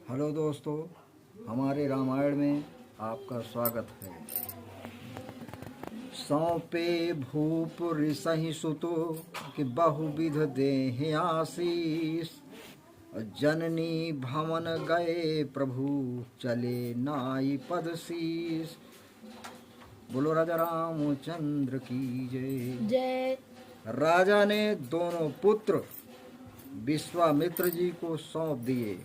Hello दोस्तों, हमारे रामायण में आपका स्वागत है। सौंपे भूप ऋषि सुतो कि बहुविध देहि आशीष। जननी भवन गए प्रभु चले नाई पद शीस। बोलो राजा रामचंद्र की जय जय। राजा ने दोनों पुत्र विश्वामित्र जी को सौंप दिए,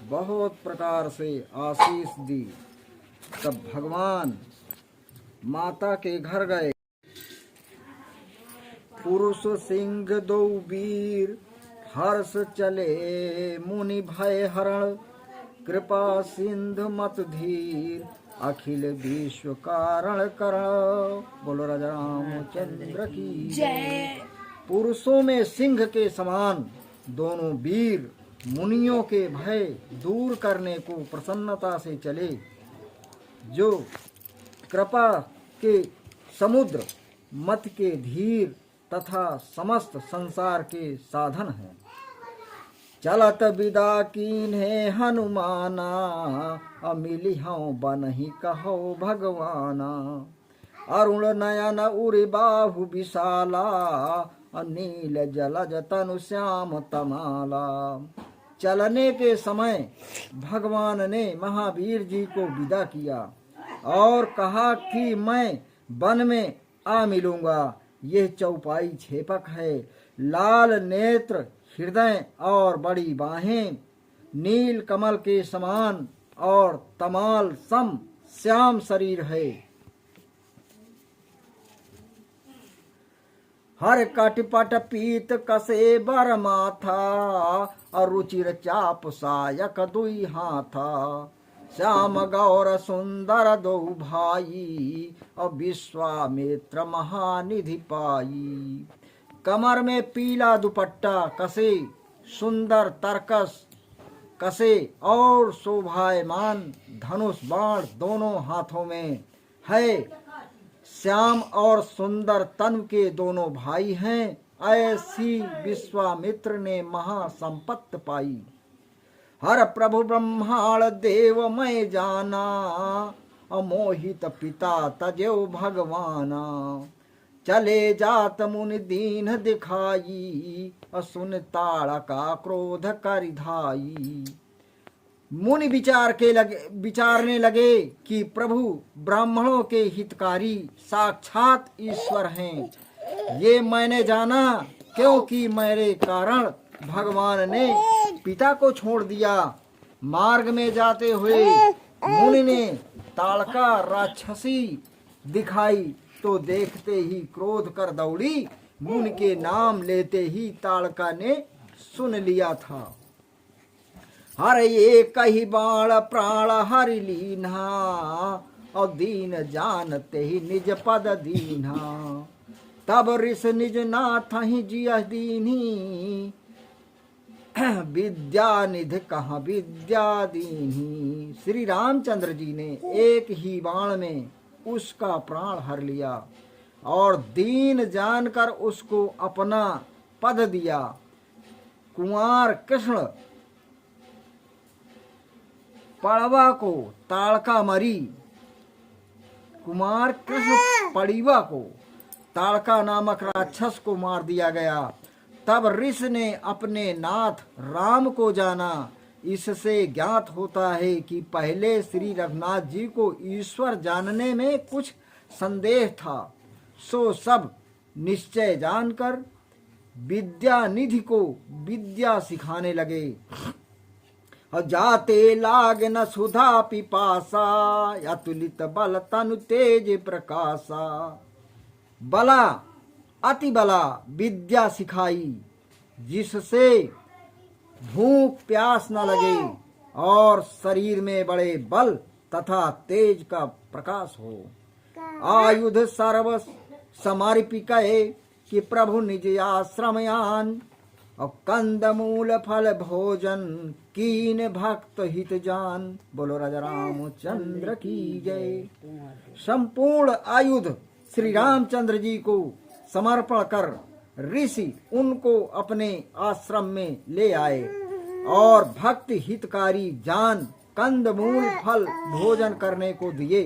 बहुत प्रकार से आशीष दी। तब भगवान माता के घर गए। पुरुष सिंह दो वीर हर्ष चले मुनि भय हरण। कृपा सिंधु मत धीर अखिल विश्व कारण करण। बोलो राजा रामचंद्र की जय। पुरुषों में सिंह के समान दोनों वीर मुनियों के भय दूर करने को प्रसन्नता से चले, जो कृपा के समुद्र मत के धीर तथा समस्त संसार के साधन हैं। चलत विदा कीन्हे हनुमाना अमिली हूँ बनहि कहो भगवाना। अरुण नयन उरि बाहु विशाला नील जलज तनु श्याम तमाला। चलने के समय भगवान ने महावीर जी को विदा किया और कहा कि मैं वन में आ मिलूंगा। यह चौपाई छेपक है, लाल नेत्र, हृदय और बड़ी बाहें, नील कमल के समान और तमाल सम श्याम शरीर है। हर कटपट पीत कसे बर माथा अरुचिर चाप सायक दुई हाथा। श्याम गौर सुंदर दो भाई और विश्वामित्र महानिधि पाई। कमर में पीला दुपट्टा कसे, सुंदर तरकस कसे और शोभायमान धनुष बाण दोनों हाथों में है। श्याम और सुंदर तन के दोनों भाई हैं। ऐसी विश्वामित्र ने महासंपत्त पाई। हर प्रभु ब्रह्मांड देव मैं जाना अमोहित पिता तजेव भगवाना। चले जात मुनि दीन दिखाई असुन ताड़का क्रोध करिधाई। मुनि विचारने लगे कि प्रभु ब्राह्मणों के हितकारी साक्षात ईश्वर हैं। ये मैंने जाना क्योंकि मेरे कारण भगवान ने पिता को छोड़ दिया। मार्ग में जाते हुए मुनि ने ताड़का राक्षसी दिखाई तो देखते ही क्रोध कर दौड़ी। मुनि के नाम लेते ही ताड़का ने सुन लिया था। हर एक ही बाण प्राण हरि लीन्हा और दीन जानते ही निज पद दीन्हा। तब ऋष निज नाथ ही जिया दीन्ही विद्या निधि कहाँ विद्या दीन्ही। श्री रामचंद्र जी ने एक ही बाण में उसका प्राण हर लिया और दीन जानकर उसको अपना पद दिया। कुंवर कृष्ण पड़वा को ताड़का मरी। कुमार कृष्ण पड़ीवा को ताड़का नामक राक्षस को मार दिया गया। तब ऋषि ने अपने नाथ राम को जाना। इससे ज्ञात होता है कि पहले श्री रघुनाथ जी को ईश्वर जानने में कुछ संदेह था। सो सब निश्चय जानकर विद्या निधि को विद्या सिखाने लगे। जाते लाग न सुधा पिपासा अतुलित बल तनु तेज प्रकाशा। बला अति बला विद्या सिखाई जिससे भूख प्यास न लगे और शरीर में बड़े बल तथा तेज का प्रकाश हो। आयुध सर्व समर्पित कि प्रभु निज आश्रमयान और कंद मूल फल भोजन कीन भक्त हित जान। बोलो राजा रामचंद्र की जय। संपूर्ण आयुध श्री रामचंद्र जी को समर्पण कर ऋषि उनको अपने आश्रम में ले आए और भक्ति हितकारी जान कंद मूल फल भोजन करने को दिए।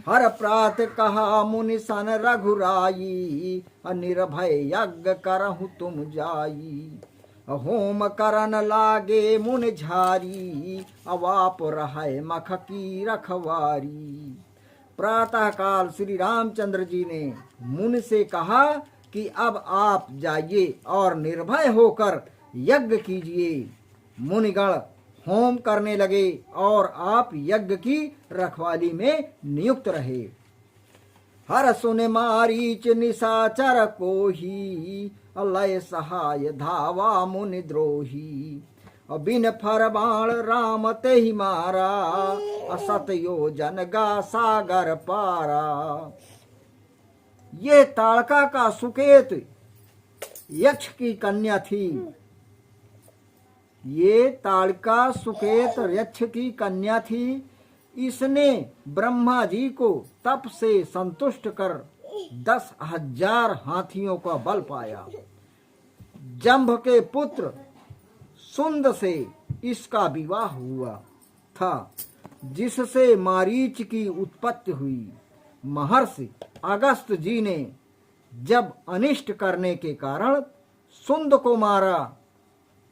हर प्रात कहा मुनि सन रघुराई, निर्भय यज्ञ करहु तुम जाई। होम करन लागे मुन झारी, अवाप रहे मख की रखवारी। प्रातः काल श्री रामचंद्र जी ने मुनि से कहा कि अब आप जाइए और निर्भय होकर यज्ञ कीजिए। मुनिगण होम करने लगे और आप यज्ञ की रखवाली में नियुक्त रहे। हर सुन मारीच निशाचर कोही, लय सहाय धावा मुनि द्रोही। बिन फरबाण राम ते ही मारा, असत योजन गा सागर पारा। ये ताड़का का सुकेत यक्ष की कन्या थी। ये ताड़का सुकेत यक्ष की कन्या थी। इसने ब्रह्मा जी को तप से संतुष्ट कर 10,000 हाथियों का बल पाया। जंभ के पुत्र सुंद से इसका विवाह हुआ था, जिससे मारीच की उत्पत्ति हुई। महर्षि अगस्त जी ने जब अनिष्ट करने के कारण सुंद को मारा,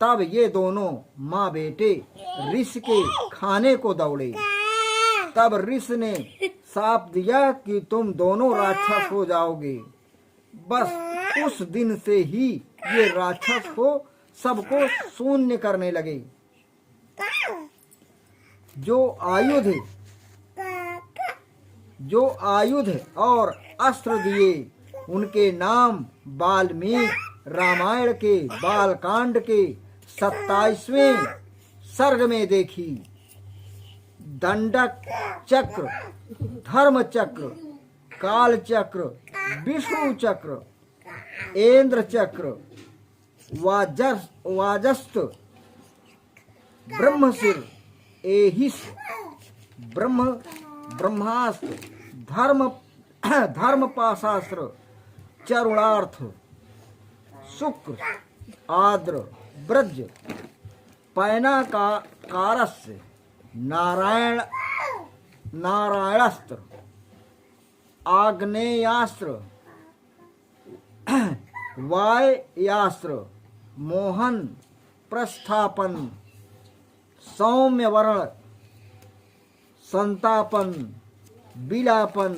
तब ये दोनों माँ बेटे ऋषि के खाने को दौड़े। तब ऋषि ने शाप दिया कि तुम दोनों राक्षस हो जाओगे। बस उस दिन से ही ये राक्षस को सबको शून्य करने लगे। जो आयुध और अस्त्र दिए, उनके नाम वाल्मीकि रामायण के बालकांड के 27वें सर्ग में देखी। दंडक चक्र, धर्म चक्र, काल चक्र, विष्णु चक्र, इंद्र चक्र, वाजस्त, ब्रह्मशिर, एहिस, ब्रह्मास्त्र, धर्म पाशास्त्र, चरुणार्थ, शुक्र, आद्र, ब्रज, पैना का कारस्य, नारायणास्त्र, आग्नेयास्त्र, वायास्त्र, मोहन, प्रस्थापन, सौम्य वर्ण, संतापन, बिलापन,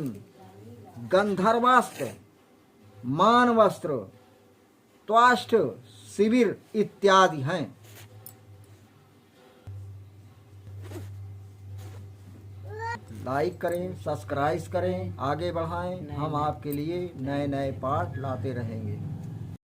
गंधर्वास्त्र, मानवस्त्र, त्वाष्ट, शिविर इत्यादि हैं। लाइक करें, सब्सक्राइब करें, आगे बढ़ाएं। हम आपके लिए नए नए पाठ लाते रहेंगे।